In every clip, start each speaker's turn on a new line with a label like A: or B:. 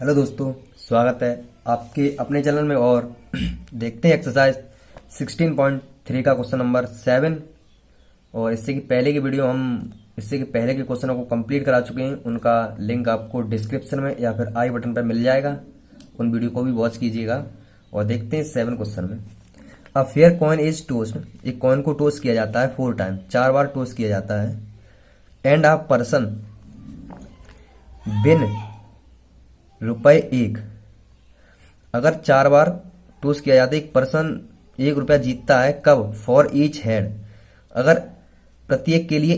A: Hello दोस्तों, स्वागत है आपके अपने चैनल में। और देखते हैं एक्सरसाइज 16.3 का क्वेश्चन नंबर 7। और इससे की पहले के क्वेश्चनों को कंप्लीट करा चुके हैं। उनका लिंक आपको डिस्क्रिप्शन में या फिर आई बटन पर मिल जाएगा। उन वीडियो को भी वॉच कीजिएगा। और देखते हैं 7 क्वेश्चन में। A fair coin is toast. एक कॉइन को टोस्ट किया जाता है 4 टाइम, 4 बार टोस्ट किया जाता है। एंड अ पर्सन बिन रुपए 1। अगर 4 बार टोस्ट किया जाता है, एक पर्सन 1 रुपया जीतता है। कब? For each head. अगर प्रत्येक के लिए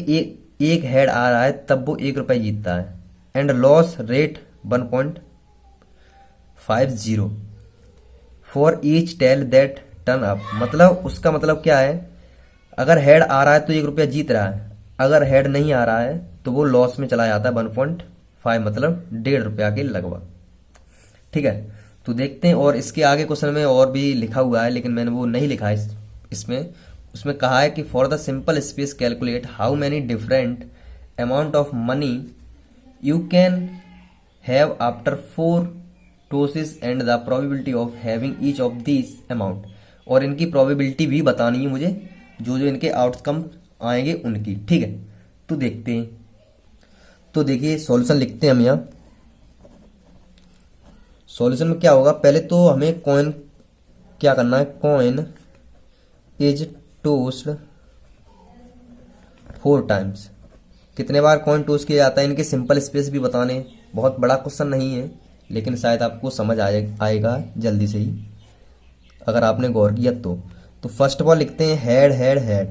A: एक हेड आ रहा है तब वो 1 रुपया जीतता है। And loss rate 1.50 for each tail that turn up. मतलब उसका मतलब क्या है? अगर हेड आ रहा है तो 1 रुपया जीत रहा है, अगर हेड नहीं आ रहा है तो वो लॉस में चला जाता है 1.5, मतलब 1.5 रुपया के लगभग। ठीक है, तो देखते हैं। और इसके आगे क्वेश्चन में और भी लिखा हुआ है, लेकिन मैंने वो नहीं लिखा है इसमें। उसमें कहा है कि for the simple space calculate how many different amount of money you can have after 4 tosses and the probability of having each of this amount. और इनकी प्रोबेबिलिटी भी बतानी है मुझे, जो जो इनके आउटकम आएंगे उनकी। ठीक है, तो देखते हैं। तो देखिए, सॉल्यूशन लिखते हैं हम यहाँ। सॉल्यूशन में क्या होगा? पहले तो हमें कॉइन क्या करना है। Coin is tossed 4 times. कितने बार कॉइन टोस्ट किया जाता है, इनके सिंपल स्पेस भी बताने। बहुत बड़ा क्वेश्चन नहीं है, लेकिन शायद आपको समझ आएगा जल्दी से ही, अगर आपने गौर किया तो फर्स्ट ऑफ ऑल लिखते हैं हेड हेड हेड।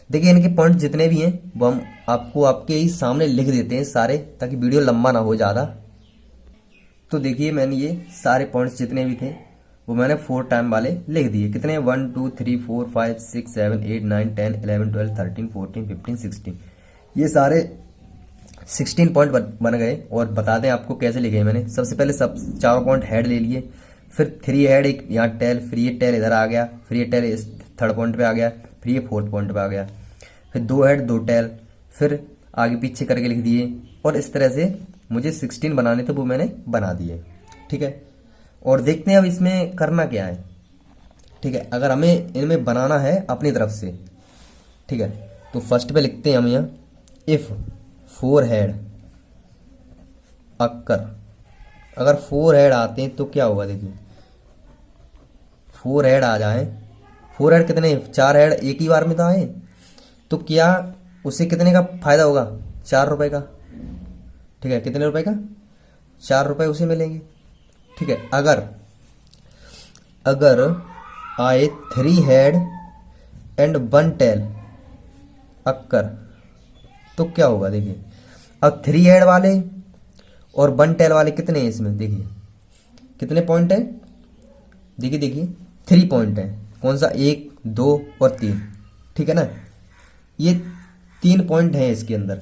A: देखिए, इनके पॉइंट जितने भी हैं वो हम आपको आपके ही सामने लिख देते हैं सारे, ताकि वीडियो लंबा ना हो ज़्यादा। तो देखिए, मैंने ये सारे पॉइंट्स जितने भी थे वो मैंने 4 टाइम वाले लिख दिए। कितने? 1 2 3 4 5 6 7 8 9 10 11 12 13 14 15 16। ये सारे 16 पॉइंट बन गए। और बता दें आपको कैसे लिखे मैंने। सबसे पहले सब 4 पॉइंट हेड ले लिए, फिर 3 हेड, एक यहाँ टेल, फिर ये टेल इधर आ गया, फिर ये टेल इस 3rd पॉइंट पे आ गया, फिर ये 4th पॉइंट पे आ गया, फिर 2 हेड 2 टेल, फिर आगे पीछे करके लिख दिए। और इस तरह से मुझे 16 बनाने थे, वो मैंने बना दिए। ठीक है, और देखते हैं अब इसमें करना क्या है। ठीक है, अगर हमें इनमें बनाना है अपनी तरफ से। ठीक है, तो फर्स्ट पे लिखते हैं हम यहाँ इफ 4 हेड अक्कर। अगर 4 हेड आते हैं तो क्या होगा? देखिए, 4 हेड आ जाए। 4 हेड कितने? 4 हेड एक ही बार में तो आए, तो क्या उसे कितने का फायदा होगा? 4 रुपए का। ठीक है, कितने रुपए का? 4 रुपए उसे मिलेंगे। ठीक है, अगर आए 3 हेड एंड 1 टेल अक्कर, तो क्या होगा? देखिए, अब 3 हेड वाले और 1 टेल वाले कितने हैं इसमें? देखिए कितने पॉइंट है। देखिए 3 पॉइंट है। कौन सा? 1 2 और 3। ठीक है ना, ये 3 पॉइंट है इसके अंदर।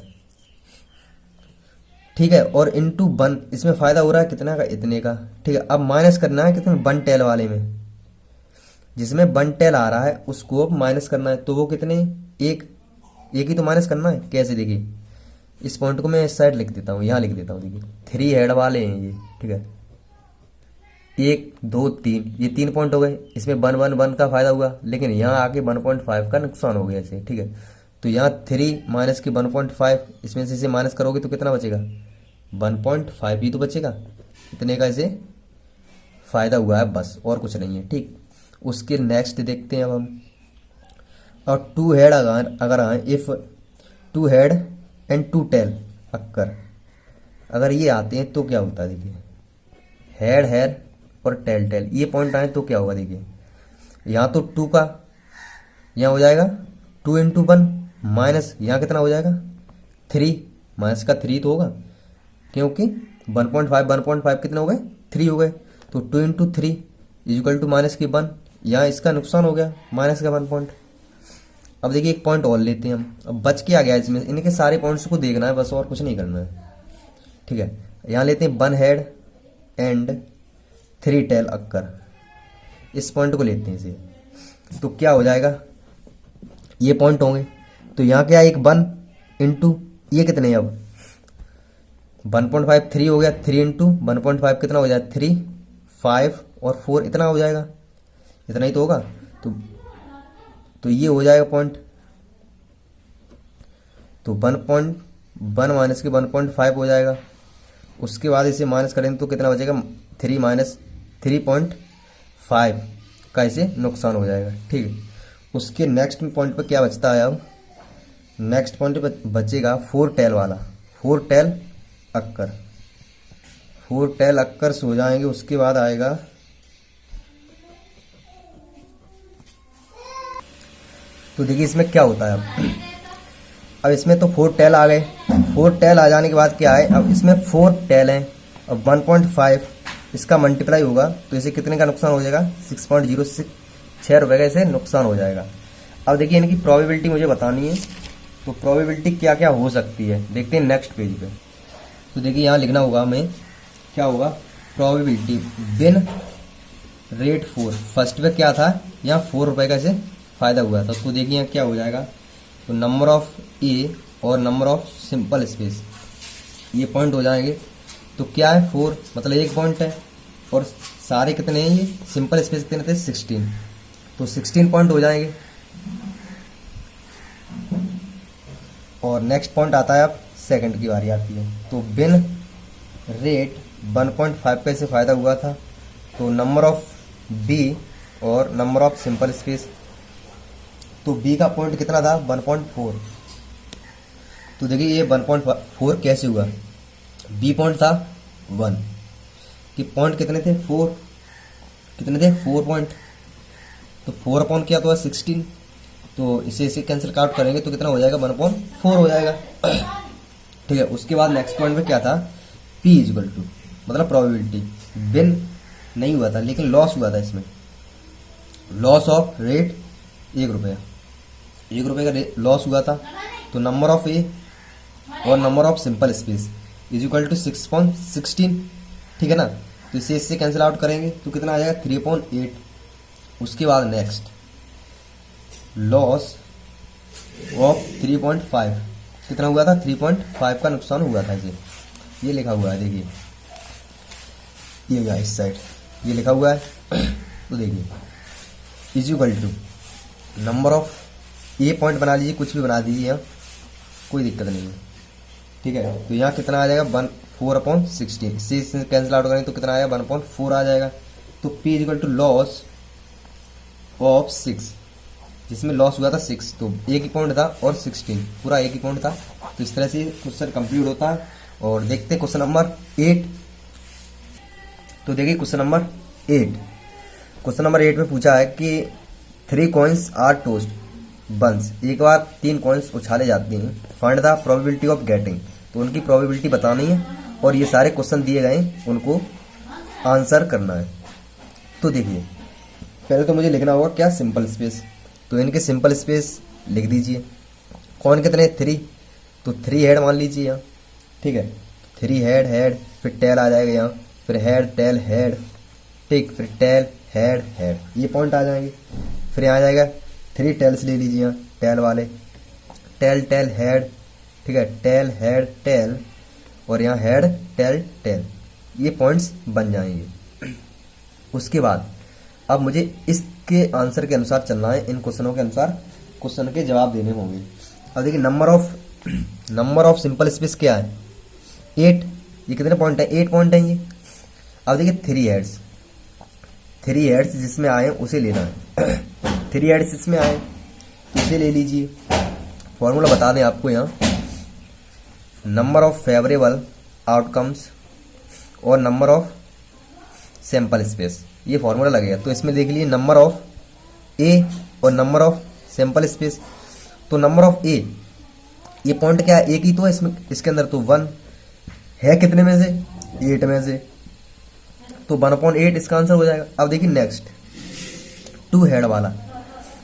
A: ठीक है, और इंटू 1 इसमें फायदा हो रहा है कितना का? इतने का। ठीक है, अब माइनस करना है कितने? 1 टेल वाले में, जिसमें 1 टेल आ रहा है उसको अब माइनस करना है। तो वो कितने? एक ही तो माइनस करना है। कैसे? देखिए, इस पॉइंट को मैं इस साइड लिख देता हूँ, यहाँ लिख देता हूँ। देखिए 3 हेड वाले हैं ये। ठीक है, 1 2 3, ये 3 पॉइंट हो गए। इसमें 1 1 1 का फायदा हुआ, लेकिन यहाँ आके 1.5 का नुकसान हो गया इसे। ठीक है, तो यहाँ 3 माइनस के 1.5, इसमें से इसे माइनस करोगे तो कितना बचेगा? 1.5 ही तो बचेगा। इतने का इसे फायदा हुआ है, बस और कुछ नहीं है। ठीक, उसके नेक्स्ट देखते हैं अब हम। और 2 हेड अगर आए, if 2 head and 2 tail occur, अगर ये आते हैं तो क्या होता है? देखिए, हेड हेड और टेल टेल ये पॉइंट आए तो क्या होगा? देखिए, यहाँ तो 2 का यहाँ हो जाएगा 2 इंटू 1, माइनस यहाँ कितना हो जाएगा? 3, माइनस का 3 तो होगा, क्योंकि 1.5 कितने हो गए? 3 हो गए। तो 2 इंटू 3 इजिकल टू माइनस की 1। यहाँ इसका नुकसान हो गया, माइनस का 1 पॉइंट। अब देखिए, एक पॉइंट और लेते हैं हम। अब बच के आ गया इसमें, इनके सारे पॉइंट्स को देखना है बस, और कुछ नहीं करना है। ठीक है, यहाँ लेते हैं 1 हेड एंड 3 टेल अक्कर। इस पॉइंट को लेते हैं इसे, तो क्या हो जाएगा? ये पॉइंट होंगे, तो यहाँ क्या? एक 1 इंटू ये कितने? अब 1.5 3 हो गया, 3 इंटू 1.5 कितना हो जाए 3, 5 और 4 इतना हो जाएगा, इतना ही तो होगा। तो ये हो जाएगा पॉइंट। तो 1.1 माइनस के 1.5 हो जाएगा। उसके बाद इसे माइनस करेंगे तो कितना बचेगा 3 माइनस 3.5 का इसे नुकसान हो जाएगा। ठीक है, उसके नेक्स्ट पॉइंट पर क्या बचता है, अब नेक्स्ट पॉइंट पर बचेगा 4 टेल वाला, 4 टेल अक्कर, 4 टेल अक्कर्स हो जाएंगे। उसके बाद आएगा तो देखिए इसमें क्या होता है। अब इसमें तो 4 टेल आ गए, 4 टेल आ जाने के बाद क्या है, अब इसमें 4 टेल हैं। अब 1.5 इसका मल्टीप्लाई होगा तो इसे कितने का नुकसान हो जाएगा 6.06 रुपये का इसे नुकसान हो जाएगा। अब देखिए इनकी प्रोबेबिलिटी मुझे बतानी है, तो प्रोबेबिलिटी क्या क्या हो सकती है देखते हैं नेक्स्ट पेज पे। तो देखिए यहाँ लिखना होगा हमें, क्या होगा, प्रोबेबिलिटी बिन रेट 4, फर्स्ट पे क्या था, यहाँ 4 रुपये का इसे फ़ायदा हुआ था। तो देखिए यहाँ क्या हो जाएगा, तो नंबर ऑफ ए और नंबर ऑफ सिंपल स्पेस ये पॉइंट हो जाएंगे। तो क्या है 4 मतलब एक पॉइंट है, और सारे कितने हैं, ये सिंपल स्पेस कितने थे 16, तो 16 पॉइंट हो जाएंगे। और नेक्स्ट पॉइंट आता है, अब सेकंड की बारी आती है। तो बिन रेट 1.5 का इसे फ़ायदा हुआ था, तो नंबर ऑफ बी और नंबर ऑफ सिंपल स्पेस, तो बी का पॉइंट कितना था 1.4। तो देखिए ये 1.4 कैसे हुआ, बी पॉइंट था 1 कि पॉइंट कितने थे 4, कितने थे 4 पॉइंट, तो 4 अपॉन क्या तो 16, तो इसे कैंसिल आउट करेंगे तो कितना हो जाएगा 1/4 हो जाएगा। ठीक है, उसके बाद नेक्स्ट पॉइंट में क्या था, P इक्वल टू मतलब प्रोबेबिलिटी बिन नहीं हुआ था लेकिन लॉस हुआ था, इसमें लॉस ऑफ रेट 1 रुपया, 1 रुपये का लॉस हुआ था। तो नंबर ऑफ ए और number of sample space is equal to 6.16, ठीक है ना। तो इसे इससे कैंसिल आउट करेंगे तो कितना आ जाएगा 3.8। उसके बाद नेक्स्ट लॉस ऑफ 3.5 कितना हुआ था 3.5 का नुकसान हुआ था इसे, ये लिखा हुआ है देखिए, ये गया इस साइड ये लिखा हुआ है। तो देखिए is equal to number of ये पॉइंट बना लीजिए, कुछ भी बना दीजिए यहाँ, कोई दिक्कत नहीं है। ठीक है, तो यहाँ कितना आ जाएगा 4/16, इससे कैंसिल आउट करेंगे तो कितना आएगा 1/4 आ जाएगा। तो P is equal to loss of 6, जिसमें लॉस हुआ था 6, तो एक ही पॉइंट था और 16 पूरा एक ही पॉइंट था। तो इस तरह से क्वेश्चन कंप्लीट होता है। और देखते हैं क्वेश्चन नंबर 8। तो देखिए क्वेश्चन नंबर 8, क्वेश्चन नंबर 8 में पूछा है कि 3 कॉइन्स आर टोस्ट बंस, एक बार 3 कॉइन्स उछाले जाते हैं, find the probability of getting, तो उनकी प्रोबेबिलिटी बतानी है और ये सारे क्वेश्चन दिए गए हैं उनको आंसर करना है। तो देखिए पहले तो मुझे लिखना होगा क्या सिंपल स्पेस, तो इनके सिंपल स्पेस लिख दीजिए। कौन कितने 3, तो 3 हेड मान लीजिए यहाँ, ठीक है 3 हेड हेड, फिर टेल आ जाएगा यहाँ, फिर हेड टेल हेड, ठीक, फिर टेल हेड हेड, ये पॉइंट आ जाएंगे। फिर यहाँ आ जाएगा 3 टेल्स ले लीजिए यहाँ, टेल वाले, टेल टेल हेड, ठीक है टेल हेड टेल, और यहाँ हेड टेल टेल, ये पॉइंट्स बन जाएंगे। उसके बाद अब मुझे इसके आंसर के अनुसार चलना है, इन क्वेश्चनों के अनुसार क्वेश्चन के जवाब देने होंगे। अब देखिए नंबर ऑफ सिंपल स्पेस क्या है 8, ये कितने पॉइंट है 8 पॉइंट है ये। अब देखिए 3 हेड्स जिसमें आए उसे लेना है। 3 हेड्स इसमें आए तो इसे ले लीजिए। फॉर्मूला बता दें आपको यहाँ, नंबर ऑफ फेवरेबल आउटकम्स और नंबर ऑफ सैंपल स्पेस, ये फॉर्मूला लगेगा। तो इसमें देख लीजिए नंबर ऑफ ए और नंबर ऑफ सैंपल स्पेस। तो नंबर ऑफ ए, ये पॉइंट क्या है एक ही तो है इसमें, इसके अंदर तो 1 है, कितने में से 8 में से, तो 1/8 इसका आंसर हो जाएगा। अब देखिए नेक्स्ट 2 हेड वाला,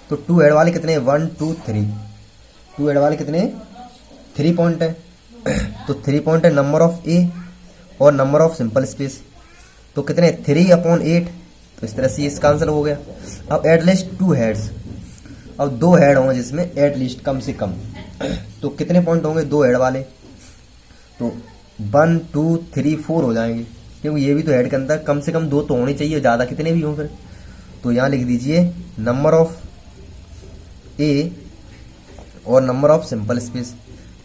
A: तो 2 हेड वाले कितने 1 2 3, 2 हेड वाले कितने 3 पॉइंट है। तो 3 पॉइंट है नंबर ऑफ ए और नंबर ऑफ सिंपल स्पेस, तो कितने 3/8, तो इस तरह से इसका आंसर हो गया। अब एटलीस्ट 2 हेड्स, अब 2 हेड होंगे जिसमें एटलीस्ट कम से कम, तो कितने पॉइंट होंगे 2 हेड वाले, तो 1 2 3 4 हो जाएंगे, क्योंकि ये भी तो हेड के अंदर कम से कम 2 तो होने चाहिए, ज़्यादा कितने भी हों फिर। तो यहाँ लिख दीजिए नंबर ऑफ ए और नंबर ऑफ सिंपल स्पेस।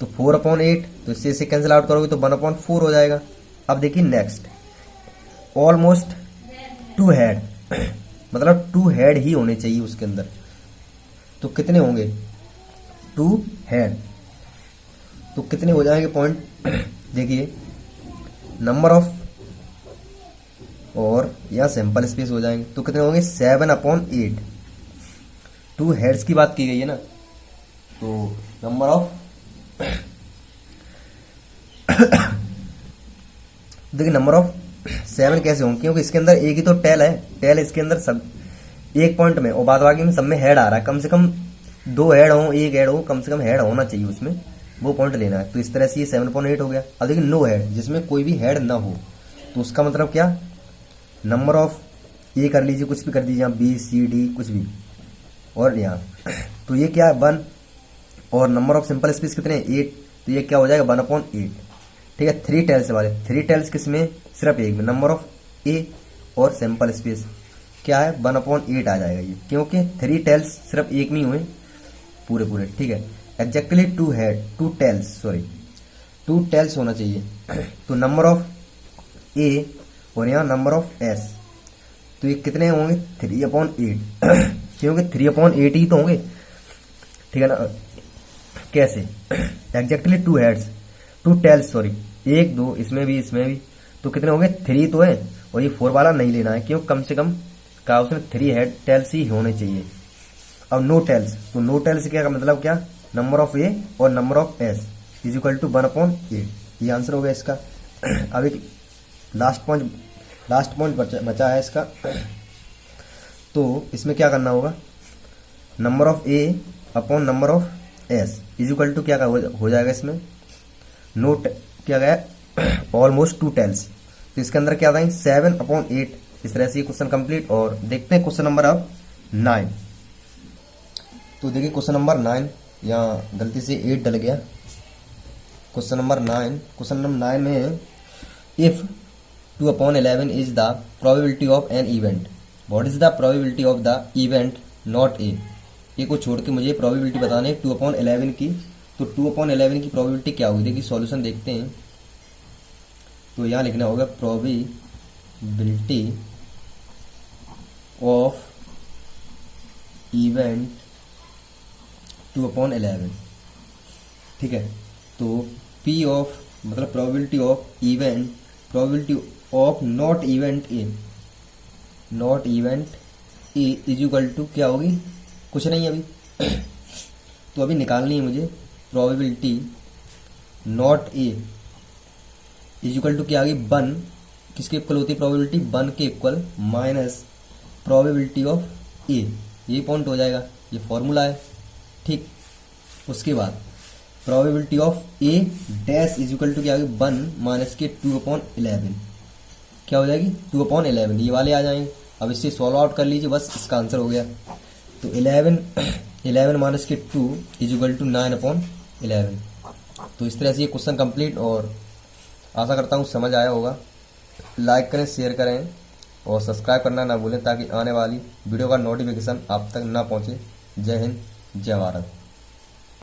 A: तो 4/8, तो इससे इसे कैंसिल आउट करोगे तो 1/4 हो जाएगा। अब देखिए नेक्स्ट, ऑलमोस्ट 2 हेड मतलब 2 हेड ही होने चाहिए उसके अंदर। तो कितने होंगे 2 हेड, तो कितने हो जाएंगे पॉइंट देखिए नंबर ऑफ और या सिंपल स्पेस हो जाएंगे, तो कितने होंगे 7/8। 2 हेड्स की बात की गई है ना, तो नंबर ऑफ देखिए नंबर ऑफ 7 कैसे होंगे, क्योंकि इसके अंदर एक ही तो टेल है, टेल इसके अंदर सब एक पॉइंट में और बाद बाकी में सब में हेड आ रहा है। कम से कम 2 हेड हो, 1 हेड हो, कम से कम हेड होना चाहिए उसमें, वो पॉइंट लेना है। तो इस तरह से ये 7/8 हो गया। अब देखिए नो हेड, जिसमें कोई भी हेड ना हो, तो उसका मतलब क्या, नंबर ऑफ ए कर लीजिए, कुछ भी कर दीजिए यहाँ, बी सी डी कुछ भी, और यहाँ तो ये क्या है 1, और नंबर ऑफ सिंपल स्पेस कितने 8, तो ये क्या हो जाएगा 1/8। ठीक है, 3 टेल्स वाले, 3 टेल्स किस में, सिर्फ एक में, नंबर ऑफ ए और सिंपल स्पेस क्या है 1/8 आ जाएगा ये, क्योंकि 3 टेल्स सिर्फ एक में हुए पूरे पूरे। ठीक है, एग्जैक्टली 2 हेड 2 टेल्स होना चाहिए। तो नंबर ऑफ ए और यहाँ नंबर ऑफ एस, तो ये कितने होंगे 3/8 क्योंकि 3/8 ही तो होंगे। ठीक है ना, कैसे एग्जैक्टली 2 हेड्स 2 टेल्स 1 2 इसमें भी इसमें भी, तो कितने होंगे 3 तो है, और ये 4 वाला नहीं लेना है, क्यों कम से कम कहा उसने 3 हेड टेल्स ही होने चाहिए। अब नो टेल्स, तो नो टेल्स क्या का मतलब क्या, नंबर ऑफ ए और number of S is equal to 1/8, ये आंसर हो गया इसका। अब एक लास्ट पॉइंट बचा है इसका, तो इसमें क्या करना होगा, number of A upon number of S is equal to क्या हो जाएगा इसमें, नोट क्या गया ऑलमोस्ट 2 टेल्स, तो इसके अंदर क्या आएंगे 7/8। इस तरह से क्वेश्चन कंप्लीट। और देखते हैं क्वेश्चन नंबर अब 9। तो देखिए क्वेश्चन नंबर 9, यहाँ गलती से 8 डल गया। क्वेश्चन नंबर 9 में if 2/11 is the probability of an event, what is the probability of the event not A, ए को छोड़ के मुझे प्रोबेबिलिटी बताना है 2/11 की। तो 2/11 की प्रोबेबिलिटी क्या होगी, देखिए सॉल्यूशन देखते हैं। तो यहाँ लिखना होगा प्रोबेबिलिटी ऑफ इवेंट 2/11। ठीक है, तो P ऑफ मतलब probability of event, probability of not event A is equal to क्या होगी, कुछ नहीं अभी तो अभी निकालनी है मुझे probability not A is equal to क्या होगी 1, किसके इक्वल होती है प्रोबेबिलिटी 1 के इक्वल माइनस प्रोबेबिलिटी ऑफ ए, ये पॉइंट हो जाएगा, ये फॉर्मूला है। ठीक, उसके बाद probability of A dash is equal to क्या होगी 1 माइनस के 2/11, क्या हो जाएगी 2/11, ये वाले आ जाएंगे। अब इससे सॉल्व आउट कर लीजिए, बस इसका आंसर हो गया। तो 11 माइनस के 2 इज इक्वल टू 9/11। तो इस तरह से ये क्वेश्चन कंप्लीट, और आशा करता हूँ समझ आया होगा। लाइक करें, शेयर करें और सब्सक्राइब करना ना भूलें, ताकि आने वाली वीडियो का नोटिफिकेशन आप तक ना पहुँचे। जय हिंद, जय भारत।